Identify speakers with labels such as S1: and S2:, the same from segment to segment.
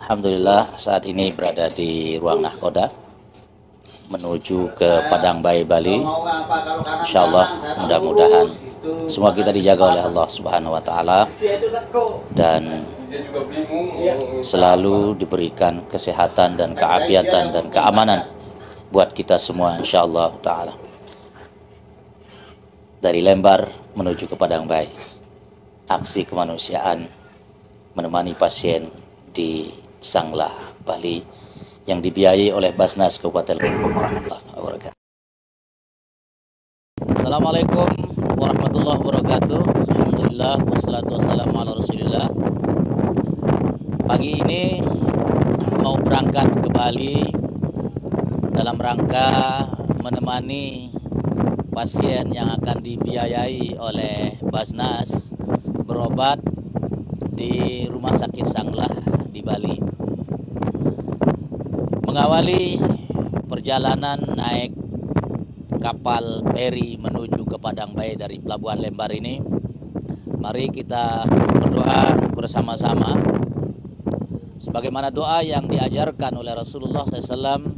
S1: Alhamdulillah saat ini berada di ruang nahkoda menuju ke Padang Bayi Bali. Insya Allah mudah-mudahan semua kita dijaga oleh Allah Subhanahu wa Ta'ala dan selalu diberikan kesehatan dan keafiatan dan keamanan buat kita semua insya Allah Ta'ala. Dari Lembar menuju ke Padang Bayi, aksi kemanusiaan menemani pasien di Sanglah, Bali yang dibiayai oleh Basnas Kabupaten. Warahmatullahi wabarakatuh. Assalamualaikum warahmatullahi wabarakatuh. Alhamdulillah wassalatu wassalamu ala Rasulillah. Pagi ini mau berangkat ke Bali dalam rangka menemani pasien yang akan dibiayai oleh Basnas berobat di Rumah Sakit Sanglah di Bali. Mengawali perjalanan naik kapal feri menuju ke Padang Bayi dari Pelabuhan Lembar ini, mari kita berdoa bersama-sama sebagaimana doa yang diajarkan oleh Rasulullah SAW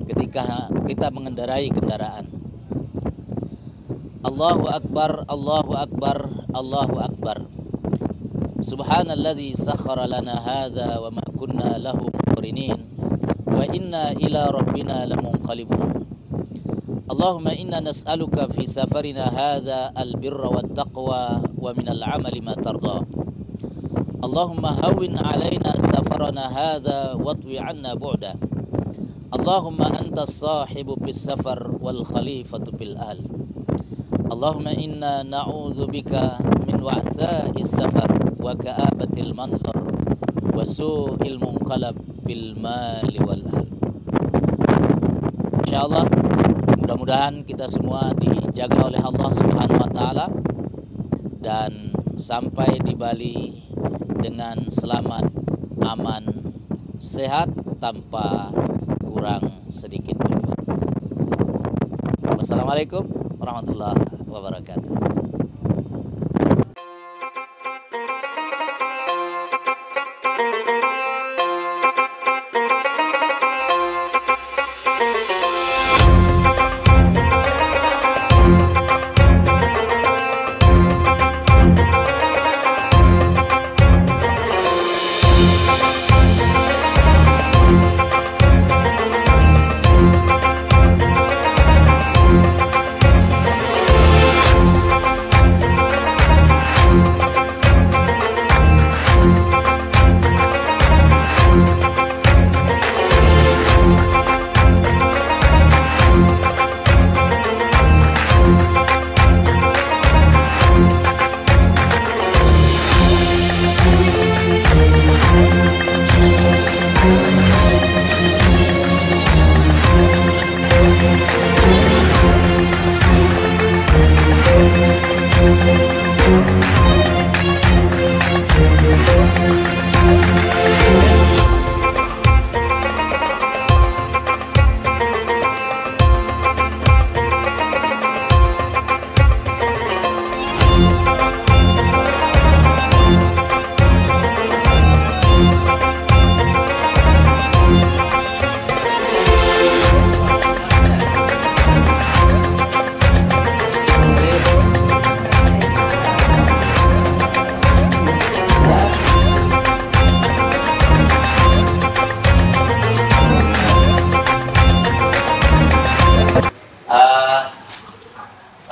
S1: ketika kita mengendarai kendaraan. Allahu Akbar, Allahu Akbar, Allahu Akbar. Subhanalladzi sakhkhara lana hadza wa ma kunna lahu muqrinin wa inna ila rabbina lamunqalibun. Allahumma inna nas'aluka fi safarina hadza albirra wat taqwa wa minal amali ma tarda. Allahumma hawwin alaina safarana hadza watwi 'anna bu'da. Allahumma antas sahibu fis safar wal khalifatu fil ahl. Allahumma inna na'udzu bika min wa'tha'is safar wa ka'abatil manzar wa su'il munqalab bil mali wal ahl. Insyaallah mudah-mudahan kita semua dijaga oleh Allah Subhanahu wa Ta'ala dan sampai di Bali dengan selamat, aman, sehat tanpa kurang sedikit pun. Wassalamualaikum warahmatullahi wabarakatuh.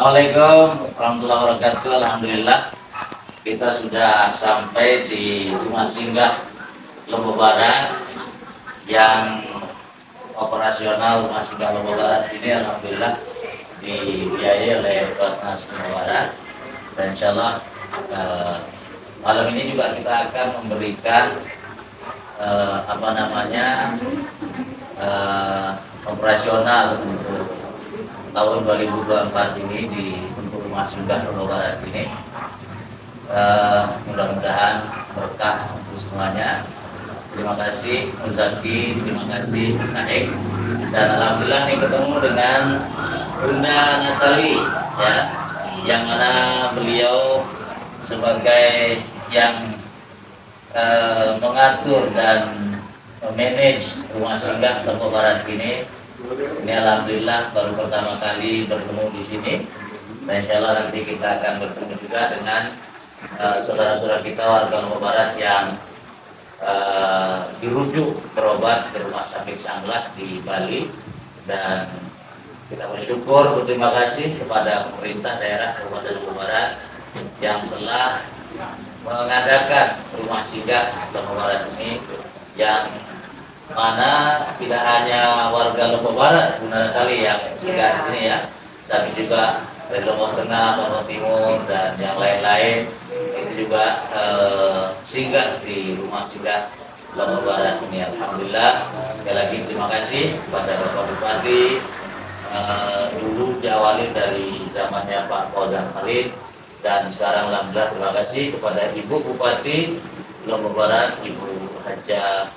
S1: Assalamualaikum warahmatullahi wabarakatuh. Alhamdulillah kita sudah sampai di rumah singgah Lombok Barat yang operasional. Rumah singgah Lombok Barat ini alhamdulillah dibiayai oleh Basnas Lombok Barat dan insyaallah malam ini juga kita akan memberikan operasional untuk tahun 2024 ini di untuk rumah singgah Lombok Barat ini. Mudah-mudahan berkah untuk semuanya. Terima kasih Muzaki, terima kasih Saik, dan alhamdulillah nih ketemu dengan Bunda Natali ya, yang mana beliau sebagai yang mengatur dan memanage rumah singgah Lombok Barat ini. Ini alhamdulillah baru pertama kali bertemu di sini. Dan insya Allah nanti kita akan bertemu juga dengan saudara-saudara kita warga Lombok Barat yang dirujuk berobat ke rumah sakit Sanglah di Bali. Dan kita bersyukur, berterima kasih kepada pemerintah daerah Kabupaten Lombok Barat yang telah mengadakan rumah singgah Lombok Barat ini, yang mana tidak hanya warga Lombok Barat, Bunda Natali yang singgah di sini ya, tapi juga dari Lombok Tengah, Lombok Timur dan yang lain-lain itu juga singgah di rumah singgah Lombok Barat ini. Alhamdulillah, sekali lagi terima kasih kepada Bapak Bupati. Dulu diawali dari zamannya Pak Fauzan Khalid, dan sekarang alhamdulillah terima kasih kepada Ibu Bupati Lombok Barat, Ibu Haja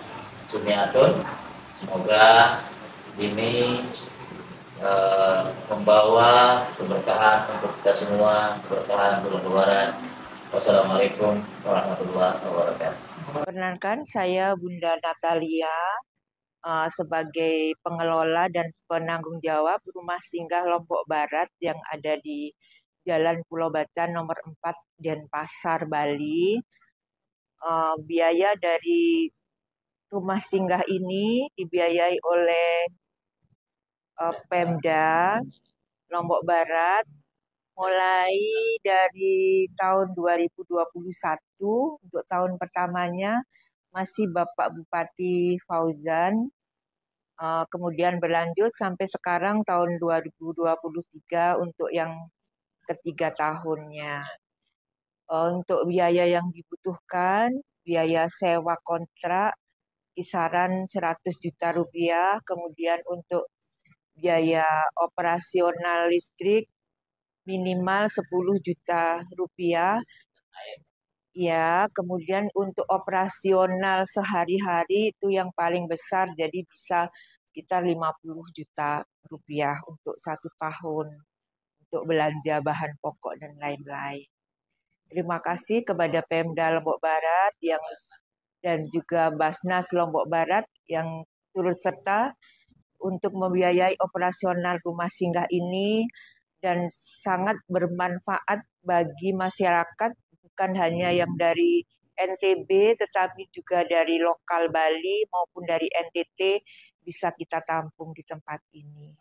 S1: Sumiatun. Semoga ini membawa keberkahan untuk kita semua, keberkahan untuk Lombok Barat. Wassalamualaikum warahmatullahi wabarakatuh.
S2: Perkenalkan, saya Bunda Natalia sebagai pengelola dan penanggung jawab Rumah Singgah Lombok Barat yang ada di Jalan Pulau Bacan nomor 4 Denpasar, Bali. Biaya dari rumah singgah ini dibiayai oleh Pemda Lombok Barat mulai dari tahun 2021. Untuk tahun pertamanya masih Bapak Bupati Fauzan, kemudian berlanjut sampai sekarang tahun 2023 untuk yang ketiga tahunnya. Untuk biaya yang dibutuhkan, biaya sewa kontrak kisaran 100 juta rupiah, kemudian untuk biaya operasional listrik minimal 10 juta rupiah. Ya, kemudian untuk operasional sehari-hari itu yang paling besar, jadi bisa sekitar 50 juta rupiah untuk 1 tahun untuk belanja bahan pokok dan lain-lain. Terima kasih kepada Pemda Lombok Barat dan juga Basnas Lombok Barat yang turut serta untuk membiayai operasional rumah singgah ini, dan sangat bermanfaat bagi masyarakat, bukan hanya yang dari NTB tetapi juga dari lokal Bali maupun dari NTT bisa kita tampung di tempat ini.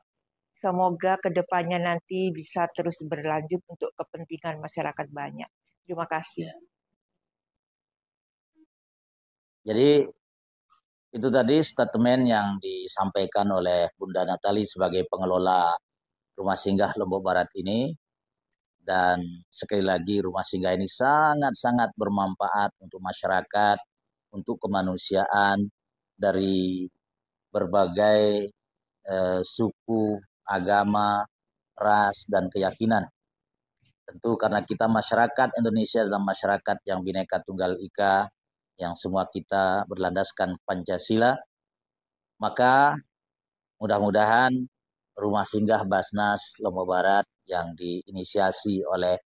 S2: Semoga kedepannya nanti bisa terus berlanjut untuk kepentingan masyarakat banyak. Terima kasih.
S1: Jadi itu tadi statement yang disampaikan oleh Bunda Natali sebagai pengelola rumah singgah Lombok Barat ini. Dan sekali lagi rumah singgah ini sangat-sangat bermanfaat untuk masyarakat, untuk kemanusiaan dari berbagai suku, agama, ras, dan keyakinan. Tentu karena kita masyarakat Indonesia adalah masyarakat yang Bhinneka Tunggal Ika, yang semua kita berlandaskan Pancasila, maka mudah-mudahan rumah singgah Basnas Lombok Barat yang diinisiasi oleh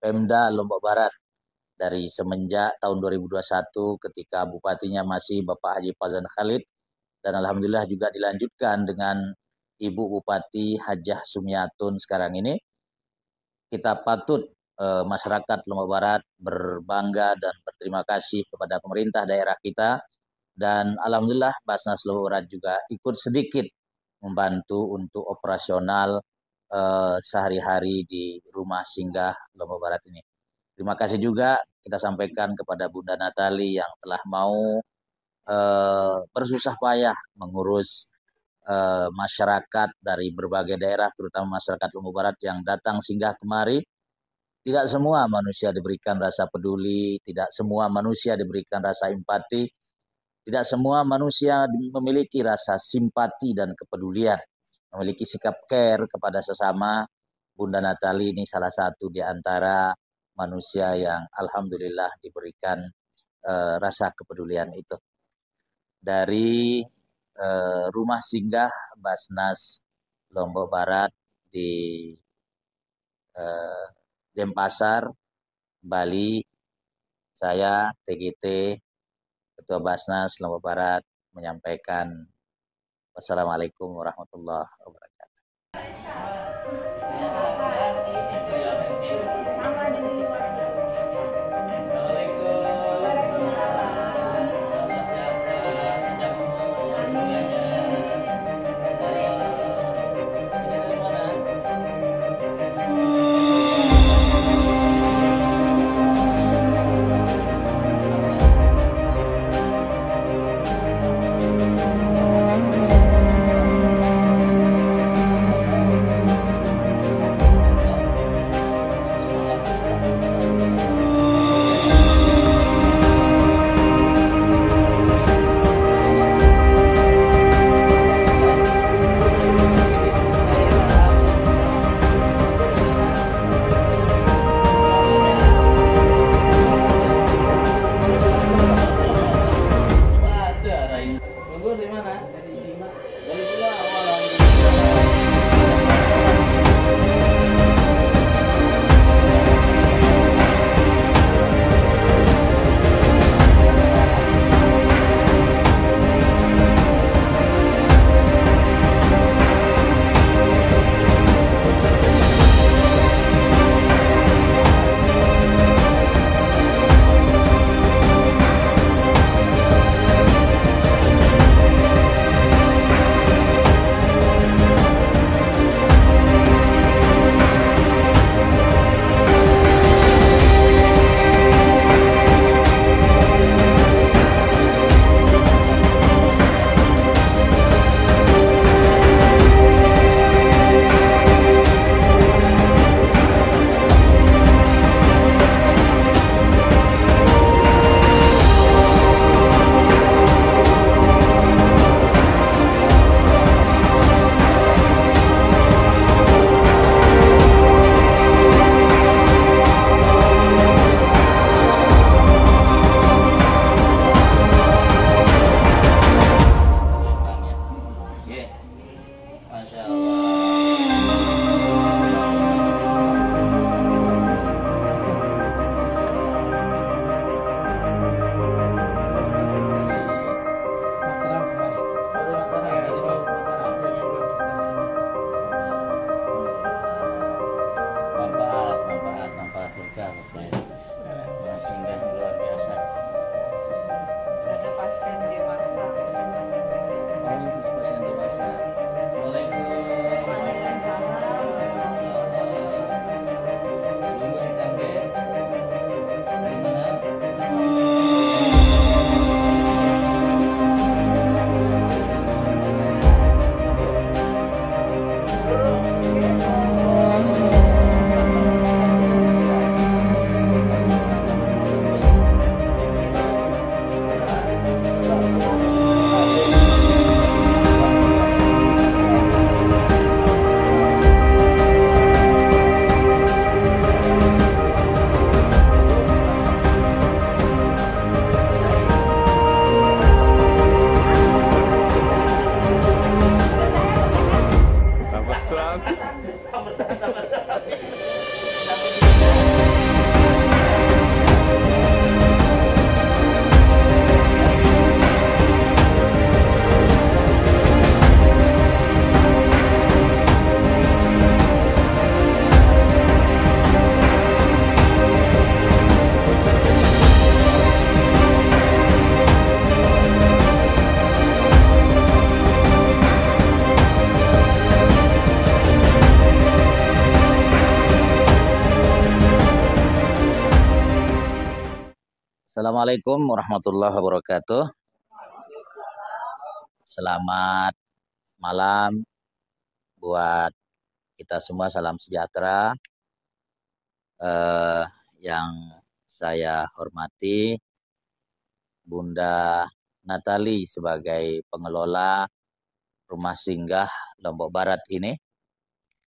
S1: Pemda Lombok Barat dari semenjak tahun 2021 ketika bupatinya masih Bapak Haji Fauzan Khalid, dan alhamdulillah juga dilanjutkan dengan Ibu Bupati Hajah Sumiatun sekarang ini. Kita patut masyarakat Lombok Barat berbangga dan berterima kasih kepada pemerintah daerah kita, dan alhamdulillah Basnas Lombok Barat juga ikut sedikit membantu untuk operasional sehari-hari di rumah singgah Lombok Barat ini. Terima kasih juga kita sampaikan kepada Bunda Natali yang telah mau bersusah payah mengurus masyarakat dari berbagai daerah, terutama masyarakat Lombok Barat yang datang singgah kemari. Tidak semua manusia diberikan rasa peduli, tidak semua manusia diberikan rasa empati, tidak semua manusia memiliki rasa simpati dan kepedulian, memiliki sikap care kepada sesama. Bunda Natali ini salah satu di antara manusia yang alhamdulillah diberikan rasa kepedulian itu. Dari rumah singgah Basnas Lombok Barat di Denpasar, Bali, saya TGT Ketua Basnas Lombok Barat menyampaikan wassalamualaikum warahmatullahi wabarakatuh. Sehingga luar biasa.
S2: Ada pasien dewasa.
S1: Pasien dewasa. Assalamualaikum. Assalamualaikum warahmatullahi wabarakatuh. Selamat malam buat kita semua, salam sejahtera. Yang saya hormati Bunda Natali sebagai pengelola Rumah Singgah Lombok Barat ini.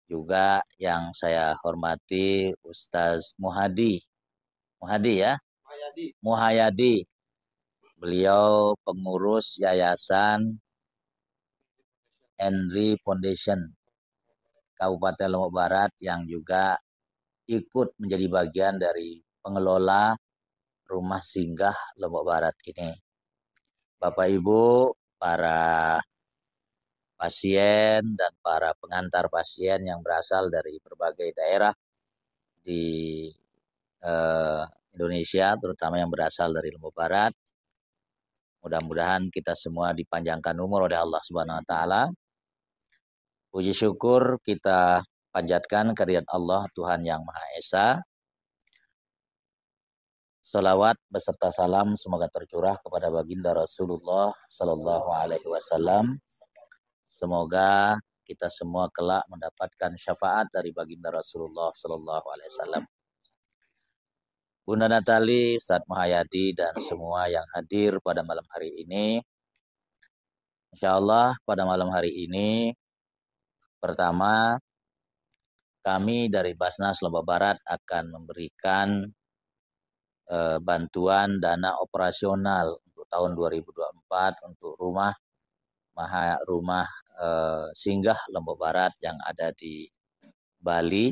S1: Juga yang saya hormati Ustaz Muhadi ya. Muhayadi. Beliau pengurus Yayasan Henry Foundation Kabupaten Lombok Barat yang juga ikut menjadi bagian dari pengelola Rumah Singgah Lombok Barat ini. Bapak Ibu para pasien dan para pengantar pasien yang berasal dari berbagai daerah di Indonesia, terutama yang berasal dari Lombok Barat. Mudah-mudahan kita semua dipanjangkan umur oleh Allah Subhanahu wa taala. Puji syukur kita panjatkan kehadirat Allah Tuhan yang Maha Esa. Salawat beserta salam semoga tercurah kepada baginda Rasulullah Sallallahu Alaihi Wasallam. Semoga kita semua kelak mendapatkan syafaat dari baginda Rasulullah Sallallahu Alaihi Wasallam. Bunda Natali, Ustadz Mahayadi, dan semua yang hadir pada malam hari ini. Insya Allah pada malam hari ini, pertama, kami dari Basnas Lombok Barat akan memberikan bantuan dana operasional untuk tahun 2024 untuk rumah singgah Lombok Barat yang ada di Bali.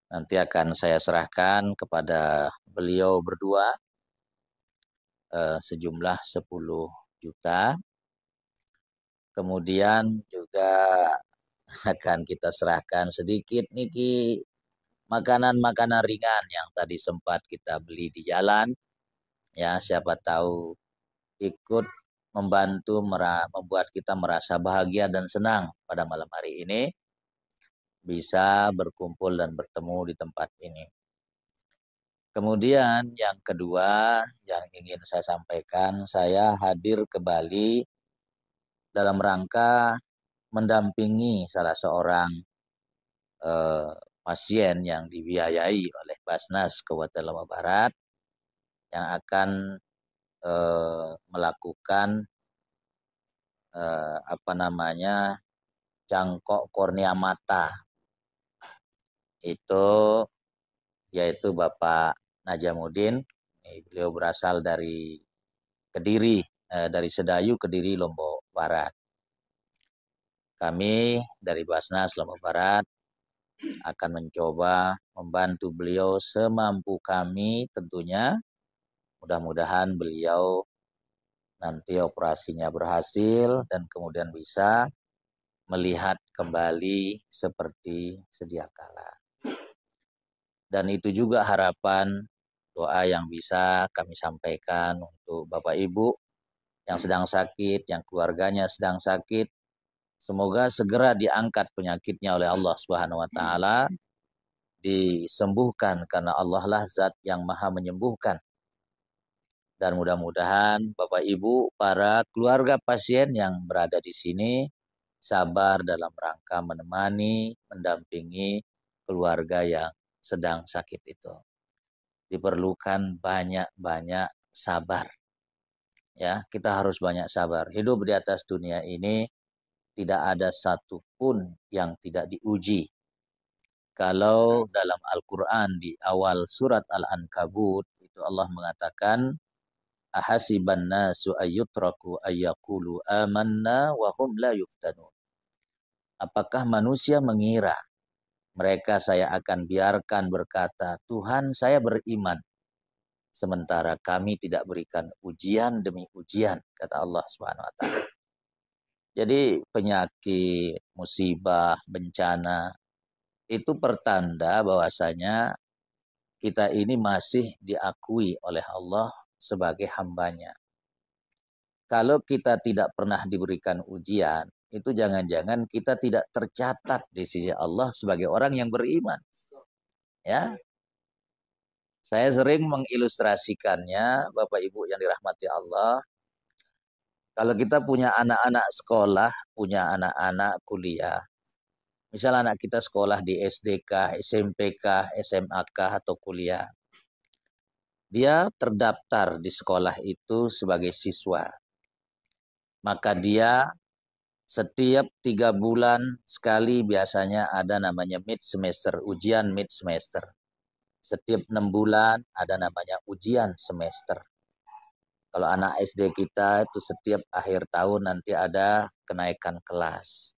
S1: Nanti akan saya serahkan kepada beliau berdua sejumlah 10 juta. Kemudian juga akan kita serahkan sedikit niki makanan-makanan ringan yang tadi sempat kita beli di jalan. Ya, siapa tahu ikut membantu membuat kita merasa bahagia dan senang pada malam hari ini bisa berkumpul dan bertemu di tempat ini. Kemudian yang kedua yang ingin saya sampaikan, saya hadir ke Bali dalam rangka mendampingi salah seorang pasien yang dibiayai oleh Basnas Kabupaten Lombok Barat yang akan melakukan cangkok kornea mata. Itu yaitu Bapak Najamuddin. Beliau berasal dari Kediri, dari Sedayu, Kediri, Lombok Barat. Kami dari Basnas Lombok Barat akan mencoba membantu beliau semampu kami tentunya. Mudah-mudahan beliau nanti operasinya berhasil dan kemudian bisa melihat kembali seperti sedia kala. Dan itu juga harapan doa yang bisa kami sampaikan untuk Bapak Ibu yang sedang sakit, yang keluarganya sedang sakit. Semoga segera diangkat penyakitnya oleh Allah Subhanahu wa taala, disembuhkan karena Allah lah zat yang maha menyembuhkan. Dan mudah-mudahan Bapak Ibu, para keluarga pasien yang berada di sini sabar dalam rangka menemani, mendampingi keluarga yang sedang sakit itu. Diperlukan banyak-banyak sabar. Ya, kita harus banyak sabar. Hidup di atas dunia ini tidak ada satupun yang tidak diuji. Kalau dalam Al-Quran di awal surat Al-Ankabut itu Allah mengatakan ahasiban nasu ayyutraku ayyaqulu amanna wa hum la yuftanun. Apakah manusia mengira mereka saya akan biarkan berkata, Tuhan saya beriman, sementara kami tidak berikan ujian demi ujian, kata Allah Subhanahu wa taala. Jadi penyakit, musibah, bencana itu pertanda bahwasanya kita ini masih diakui oleh Allah sebagai hambanya. Kalau kita tidak pernah diberikan ujian, itu jangan-jangan kita tidak tercatat di sisi Allah sebagai orang yang beriman. Ya, saya sering mengilustrasikannya, Bapak Ibu yang dirahmati Allah. Kalau kita punya anak-anak sekolah, punya anak-anak kuliah, misal anak kita sekolah di SDK, SMPK, SMAK atau kuliah, dia terdaftar di sekolah itu sebagai siswa. Maka dia setiap 3 bulan sekali biasanya ada namanya mid semester, ujian mid semester. Setiap 6 bulan ada namanya ujian semester. Kalau anak SD kita itu setiap akhir tahun nanti ada kenaikan kelas.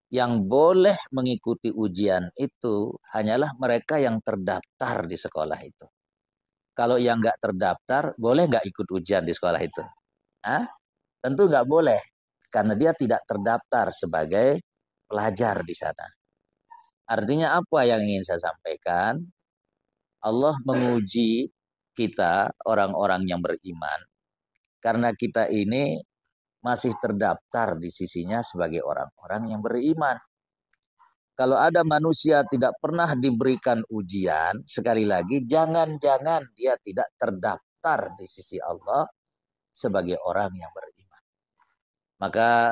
S1: Yang boleh mengikuti ujian itu hanyalah mereka yang terdaftar di sekolah itu. Kalau yang nggak terdaftar, boleh nggak ikut ujian di sekolah itu? Hah?
S3: Tentu nggak boleh, karena dia tidak terdaftar sebagai pelajar di sana. Artinya apa yang ingin saya sampaikan? Allah menguji kita, orang-orang yang beriman, karena kita ini masih terdaftar di sisinya sebagai orang-orang yang beriman. Kalau ada manusia tidak pernah diberikan ujian, sekali lagi, jangan-jangan dia tidak terdaftar di sisi Allah sebagai orang yang beriman. Maka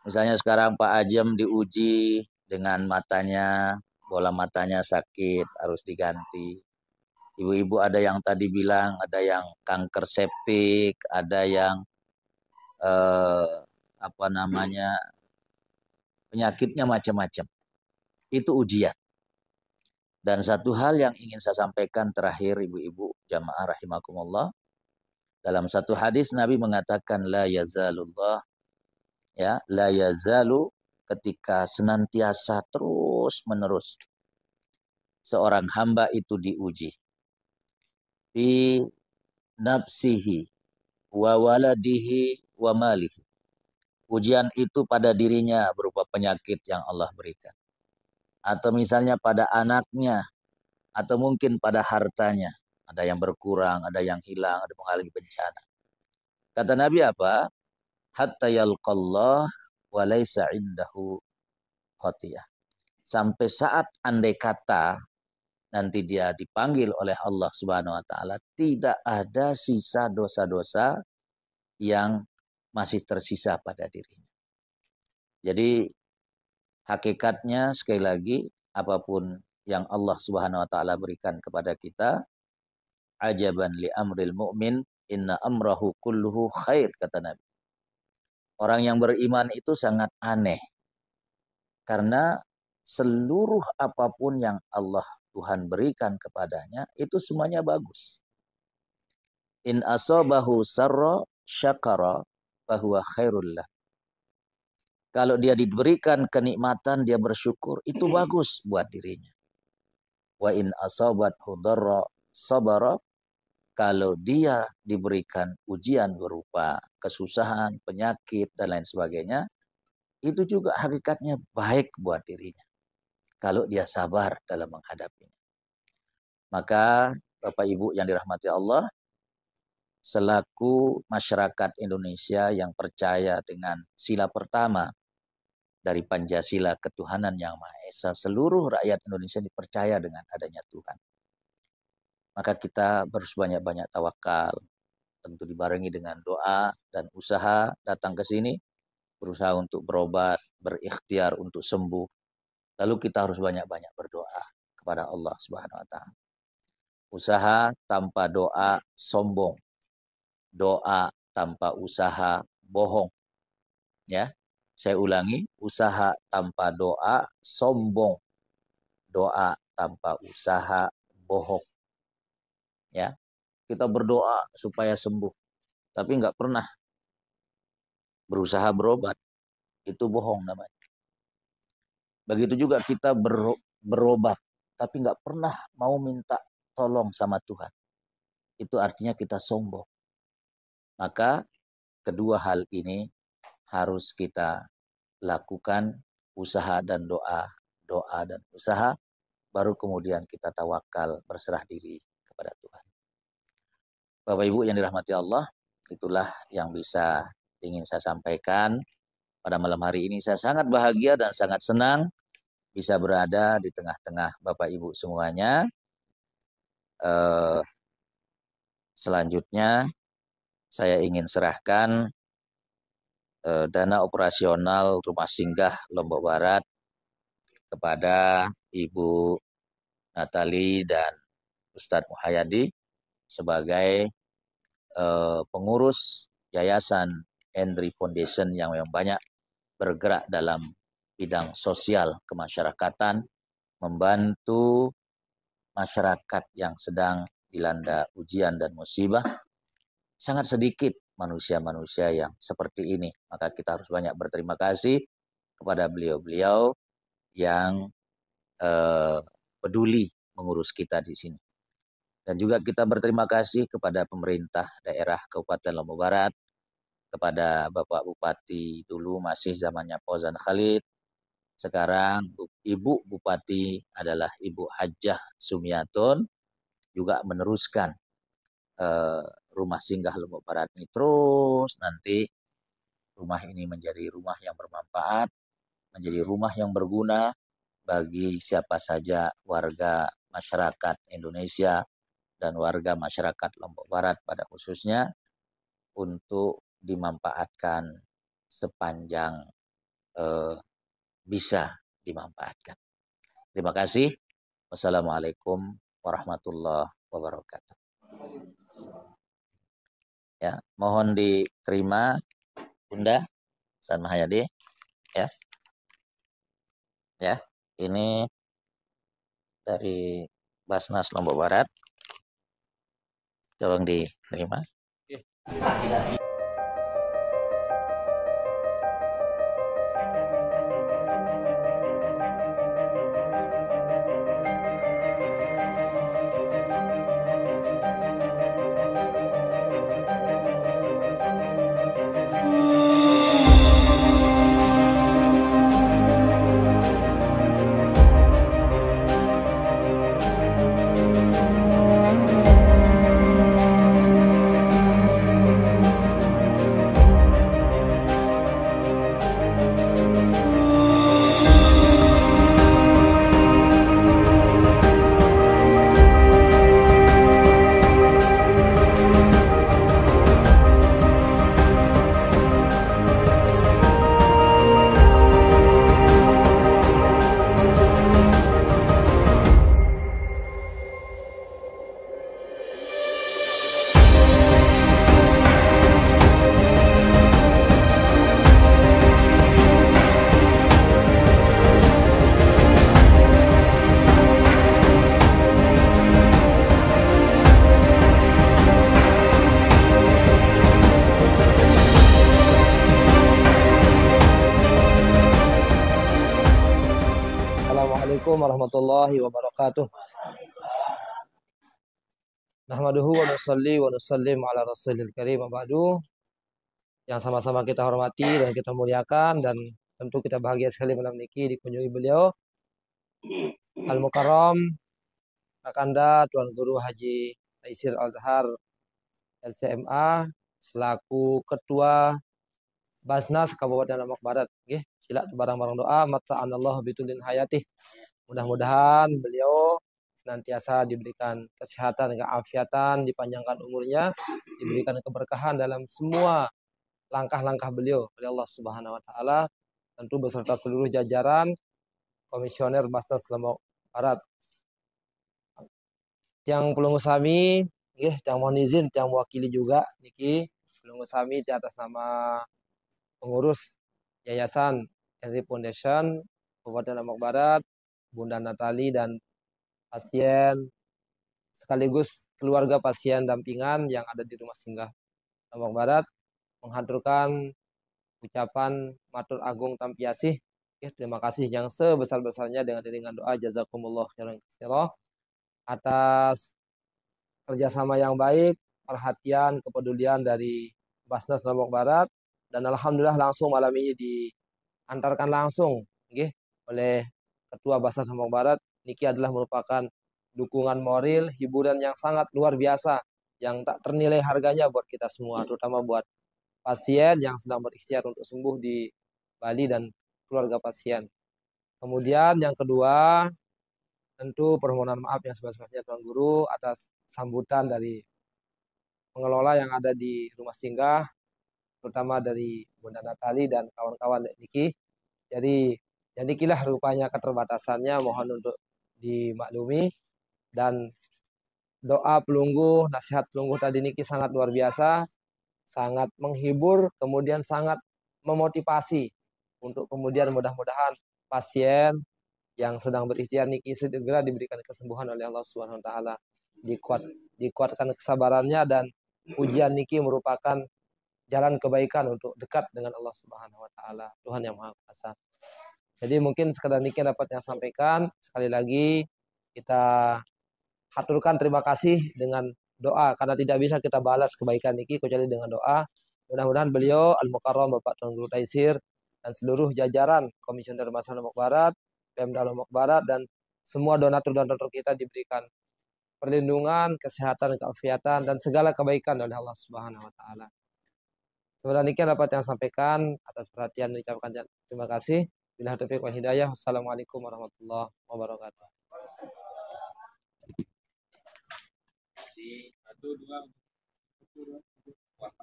S3: misalnya sekarang Pak Ajem diuji dengan matanya, bola matanya sakit, harus diganti. Ibu-ibu ada yang tadi bilang, ada yang kanker septik, ada yang penyakitnya macam-macam. Itu ujian. Dan satu hal yang ingin saya sampaikan terakhir, ibu-ibu jamaah rahimakumullah, dalam satu hadis Nabi mengatakan la yazalullah, ya, la yazalu, ketika senantiasa terus menerus seorang hamba itu diuji fi nafsihi wa waladihi wa malihi. Ujian itu pada dirinya berupa penyakit yang Allah berikan, atau misalnya pada anaknya, atau mungkin pada hartanya. Ada yang berkurang, ada yang hilang, ada mengalami bencana. Kata Nabi apa? Hatta yalqallah wa laisa indahu khatiyah. Sampai saat andai kata nanti dia dipanggil oleh Allah Subhanahu wa taala, tidak ada sisa dosa-dosa yang masih tersisa pada dirinya. Jadi hakikatnya sekali lagi, apapun yang Allah Subhanahu wa taala berikan kepada kita, ajaban li amril mu'min, inna amrahu kulluhu khair, kata Nabi. Orang yang beriman itu sangat aneh, karena seluruh apapun yang Allah Tuhan berikan kepadanya, itu semuanya bagus. In asabahu sarra syakara fahuwa khairullah. Kalau dia diberikan kenikmatan, dia bersyukur, itu bagus buat dirinya. Wa in asabathu dharra sabara. Kalau dia diberikan ujian berupa kesusahan, penyakit, dan lain sebagainya, itu juga hakikatnya baik buat dirinya, kalau dia sabar dalam menghadapinya. Maka Bapak Ibu yang dirahmati Allah, selaku masyarakat Indonesia yang percaya dengan sila pertama dari Pancasila ketuhanan yang Maha Esa, seluruh rakyat Indonesia dipercaya dengan adanya Tuhan. Maka kita harus banyak-banyak tawakal, tentu dibarengi dengan doa dan usaha datang ke sini, berusaha untuk berobat, berikhtiar untuk sembuh. Lalu kita harus banyak-banyak berdoa kepada Allah Subhanahu wa taala. Usaha tanpa doa sombong. Doa tanpa usaha bohong. Ya. Saya ulangi, usaha tanpa doa sombong. Doa tanpa usaha bohong. Ya. Kita berdoa supaya sembuh, tapi nggak pernah berusaha berobat. Itu bohong namanya. Begitu juga kita berobat, tapi nggak pernah mau minta tolong sama Tuhan. Itu artinya kita sombong. Maka kedua hal ini harus kita lakukan, usaha dan doa, doa dan usaha, baru kemudian kita tawakal, berserah diri kepada Tuhan. Bapak Ibu yang dirahmati Allah, itulah yang bisa ingin saya sampaikan pada malam hari ini. Saya sangat bahagia dan sangat senang bisa berada di tengah-tengah Bapak Ibu semuanya. Selanjutnya saya ingin serahkan dana operasional Rumah Singgah Lombok Barat kepada Ibu Natali dan Ustadz Muhayyadi sebagai pengurus Yayasan Henry Foundation yang memang banyak bergerak dalam bidang sosial kemasyarakatan, membantu masyarakat yang sedang dilanda ujian dan musibah. Sangat sedikit manusia-manusia yang seperti ini. Maka kita harus banyak berterima kasih kepada beliau-beliau yang peduli mengurus kita di sini. Dan juga kita berterima kasih kepada pemerintah daerah Kabupaten Lombok Barat, kepada Bapak Bupati dulu masih zamannya Fauzan Khalid. Sekarang Ibu Bupati adalah Ibu Hajjah Sumiatun, juga meneruskan rumah singgah Lombok Barat ini terus nanti rumah ini menjadi rumah yang bermanfaat, menjadi rumah yang berguna bagi siapa saja warga masyarakat Indonesia dan warga masyarakat Lombok Barat pada khususnya untuk dimanfaatkan sepanjang bisa dimanfaatkan. Terima kasih. Wassalamualaikum warahmatullahi wabarakatuh. Ya, mohon diterima Bunda San Mahayadi. Ya. Ya, ini dari Basnas Lombok Barat. Tolong diterima.
S4: Assalamualaikum warahmatullahi wabarakatuh. Nahmaduhu wa nusalli wa nusallim ala rasulil karim ba'du. Yang sama-sama kita hormati dan kita muliakan dan tentu kita bahagia sekali malam niki dikunjungi beliau Al-Mukarram Kakanda Tuan Guru Haji Taisir Al-Zahar LCMA selaku Ketua Basnas Kabupaten Lombok Barat. Nggih, sila barang-barang doa mata'anallahu bitulin hayatih. Mudah-mudahan beliau senantiasa diberikan kesehatan, keafiatan, dipanjangkan umurnya, diberikan keberkahan dalam semua langkah-langkah beliau oleh Allah Subhanahu wa taala, tentu beserta seluruh jajaran komisioner Basnas Lombok Barat. Yang pelunggu sami, yang mohon izin, yang mewakili juga niki pelunggu sami di atas nama pengurus Yayasan Henry Foundation Kabupaten Lombok Barat, Bunda Natali dan pasien sekaligus keluarga pasien dampingan yang ada di rumah singgah Lombok Barat menghaturkan ucapan matur agung tampiasih. Terima kasih yang sebesar-besarnya dengan doa jazakumullah khairan katsira atas kerjasama yang baik, perhatian, kepedulian dari Basnas Lombok Barat, dan alhamdulillah langsung malam ini diantarkan langsung oleh Ketua Basnas Lombok Barat. Niki adalah merupakan dukungan moral, hiburan yang sangat luar biasa yang tak ternilai harganya buat kita semua, terutama buat pasien yang sedang berikhtiar untuk sembuh di Bali dan keluarga pasien. Kemudian yang kedua, tentu permohonan maaf yang sebesar-besarnya Tuan Guru atas sambutan dari pengelola yang ada di rumah singgah, terutama dari Bunda Natali dan kawan-kawan niki. Jadi nikilah rupanya keterbatasannya, mohon untuk dimaklumi. Dan doa pelunggu, nasihat pelunggu tadi niki sangat luar biasa, sangat menghibur, kemudian sangat memotivasi untuk kemudian mudah-mudahan pasien yang sedang berikhtiar niki segera diberikan kesembuhan oleh Allah Subhanahu wa taala. Dikuatkan kesabarannya, dan ujian niki merupakan jalan kebaikan untuk dekat dengan Allah Subhanahu wa taala, Tuhan yang Maha Kuasa. Jadi mungkin sekadar niki dapat yang sampaikan. Sekali lagi kita haturkan terima kasih dengan doa, karena tidak bisa kita balas kebaikan niki kecuali dengan doa. Mudah-mudahan beliau Al-Mukarram Bapak Tuan Guru Taisir dan seluruh jajaran Komisioner Masyarakat Lombok Barat, Pemda Lombok Barat, dan semua donatur-donatur kita diberikan perlindungan, kesehatan, keafiatan, dan segala kebaikan oleh Allah Subhanahu wa Ta'ala. Semoga demikian dapat yang sampaikan. Atas perhatian diucapkan terima kasih. Bila taufiq wal hidayah. Wassalamualaikum warahmatullahi wabarakatuh.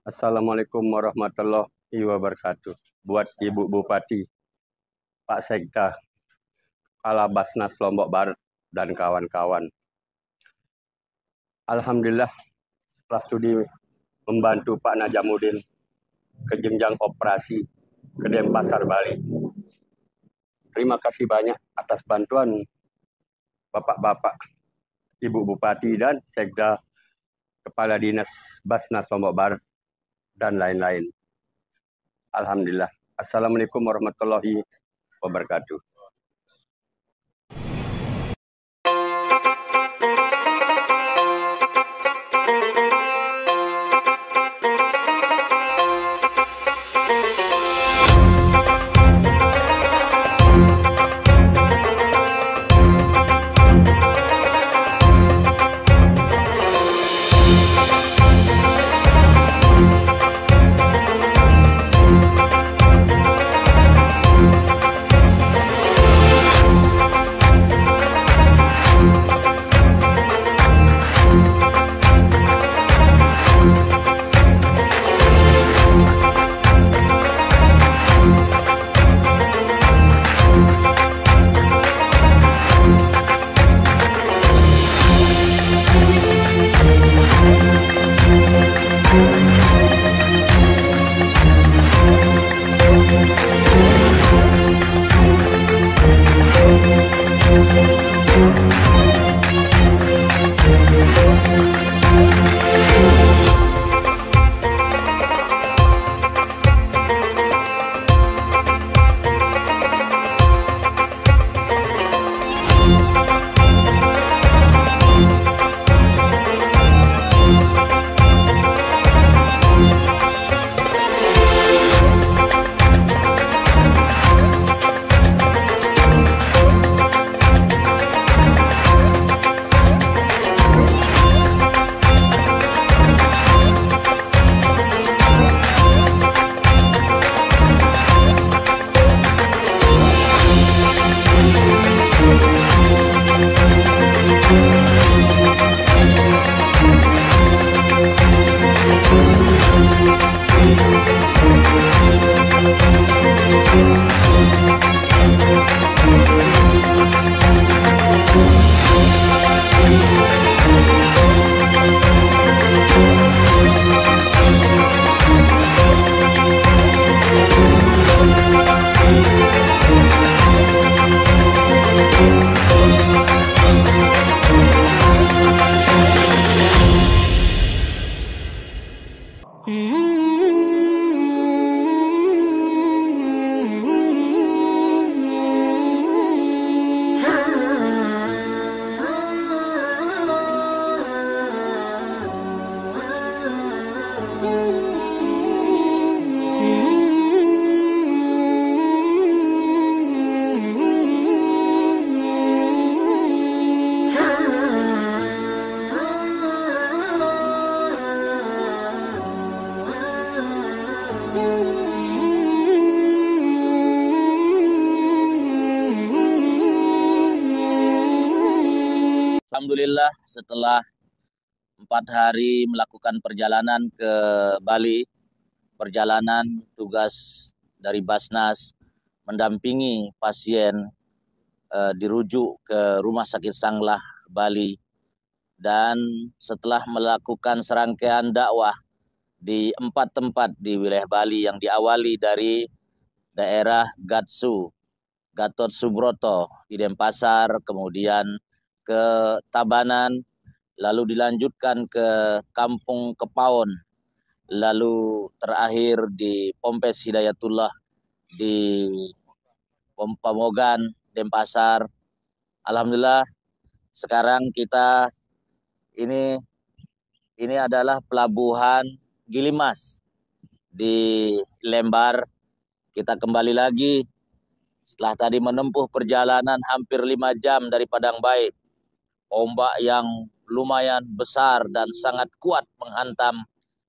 S5: Assalamualaikum warahmatullahi wabarakatuh. Buat Ibu Bupati, Pak Sekda, Kepala Basnas Lombok Barat, dan kawan-kawan. Alhamdulillah telah sudi membantu Pak Najamuddin ke jenjang operasi ke Denpasar, Bali. Terima kasih banyak atas bantuan Bapak-bapak, Ibu Bupati dan Sekda, Kepala Dinas Basnas Lombok Barat, dan lain-lain. Alhamdulillah. Assalamualaikum warahmatullahi wabarakatuh.
S3: Alhamdulillah setelah 4 hari melakukan perjalanan ke Bali, perjalanan tugas dari Basnas mendampingi pasien dirujuk ke Rumah Sakit Sanglah Bali, dan setelah melakukan serangkaian dakwah di 4 tempat di wilayah Bali yang diawali dari daerah Gatsu, Gatot Subroto di Denpasar, kemudian ke Tabanan, lalu dilanjutkan ke Kampung Kepaon, lalu terakhir di Pompes Hidayatullah di Pamogan, Denpasar. Alhamdulillah sekarang kita ini adalah pelabuhan Gilimas di Lembar. Kita kembali lagi setelah tadi menempuh perjalanan hampir 5 jam dari Padang Baik. Ombak yang lumayan besar dan sangat kuat menghantam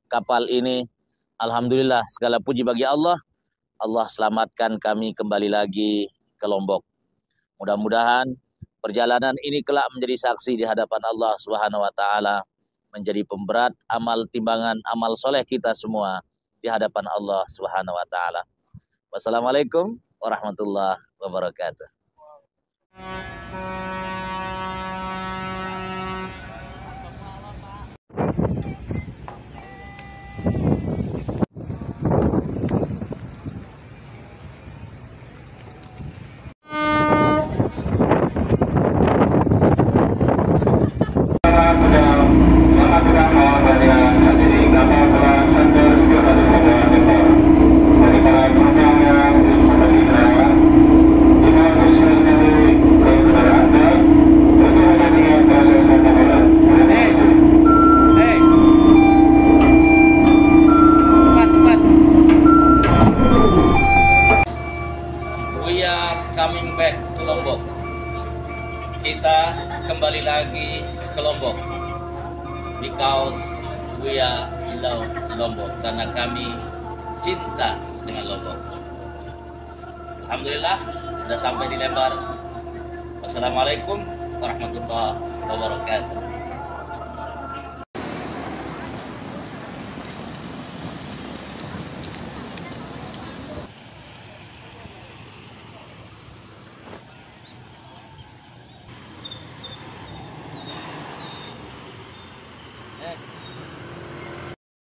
S3: kapal ini. Alhamdulillah, segala puji bagi Allah. Allah selamatkan kami kembali lagi ke Lombok. Mudah-mudahan perjalanan ini kelak menjadi saksi di hadapan Allah Subhanahu wa taala, menjadi pemberat amal timbangan amal soleh kita semua di hadapan Allah Subhanahu wa taala. Wassalamualaikum warahmatullahi wabarakatuh. We are coming back to Lombok. Kita kembali lagi ke Lombok because we are in love Lombok, karena kami cinta dengan Lombok. Alhamdulillah sudah sampai di Lembar. Wassalamualaikum warahmatullahi wabarakatuh.